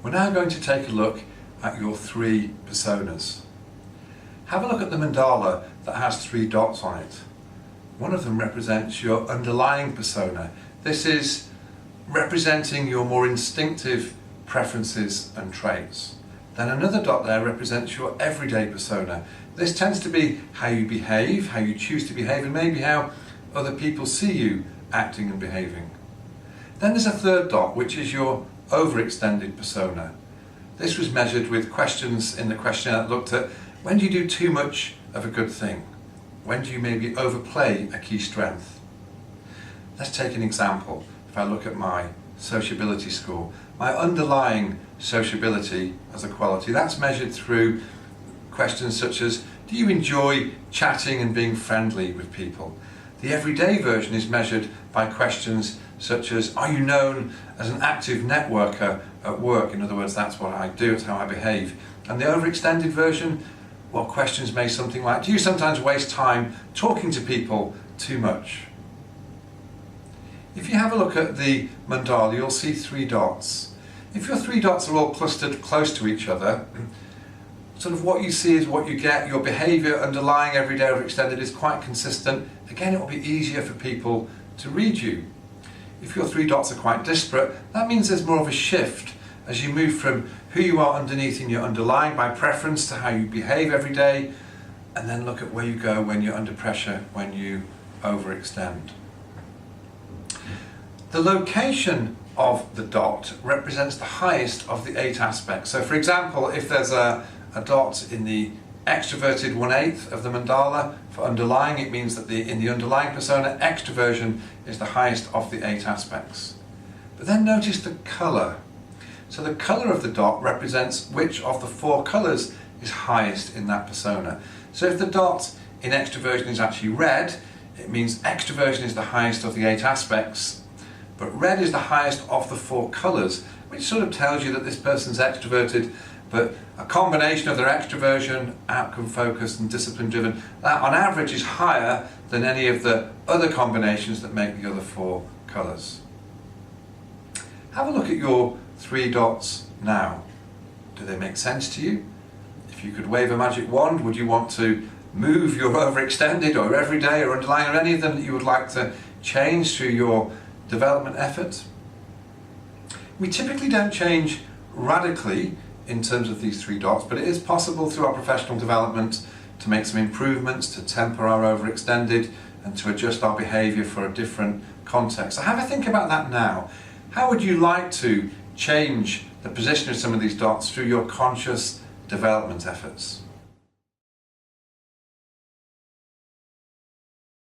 We're now going to take a look at your three personas. Have a look at the mandala that has three dots on it. One of them represents your underlying persona. This is representing your more instinctive preferences and traits. Then another dot there represents your everyday persona. This tends to be how you behave, how you choose to behave, and maybe how other people see you acting and behaving. Then there's a third dot, which is your overextended persona. This was measured with questions in the questionnaire that looked at when do you do too much of a good thing? When do you maybe overplay a key strength? Let's take an example. If I look at my sociability score, my underlying sociability as a quality, that's measured through questions such as, do you enjoy chatting and being friendly with people? The everyday version is measured by questions such as, are you known as an active networker at work? In other words, that's what I do, it's how I behave. And the overextended version, well, questions may something like, do you sometimes waste time talking to people too much? If you have a look at the mandala, you'll see three dots. If your three dots are all clustered close to each other, sort of what you see is what you get. Your behaviour underlying everyday overextended is quite consistent. Again, it will be easier for people to read you. If your three dots are quite disparate, that means there's more of a shift as you move from who you are underneath in your underlying by preference to how you behave every day, and then look at where you go when you're under pressure, when you overextend. The location of the dot represents the highest of the 8 aspects. So for example, if there's a dot in the extroverted 1/8 of the mandala for underlying, it means that in the underlying persona, extroversion is the highest of the 8 aspects. But then notice the colour. So the colour of the dot represents which of the 4 colours is highest in that persona. So if the dot in extroversion is actually red, it means extroversion is the highest of the 8 aspects, but red is the highest of the 4 colours, which sort of tells you that this person's extroverted, but a combination of their extroversion, outcome focused and discipline driven, that on average is higher than any of the other combinations that make the other 4 colours. Have a look at your 3 dots now. Do they make sense to you? If you could wave a magic wand, would you want to move your overextended or everyday or underlying or any of them that you would like to change through your development effort? We typically don't change radically in terms of these 3 dots, but it is possible through our professional development to make some improvements, to temper our overextended and to adjust our behaviour for a different context. So have a think about that now. How would you like to change the position of some of these dots through your conscious development efforts?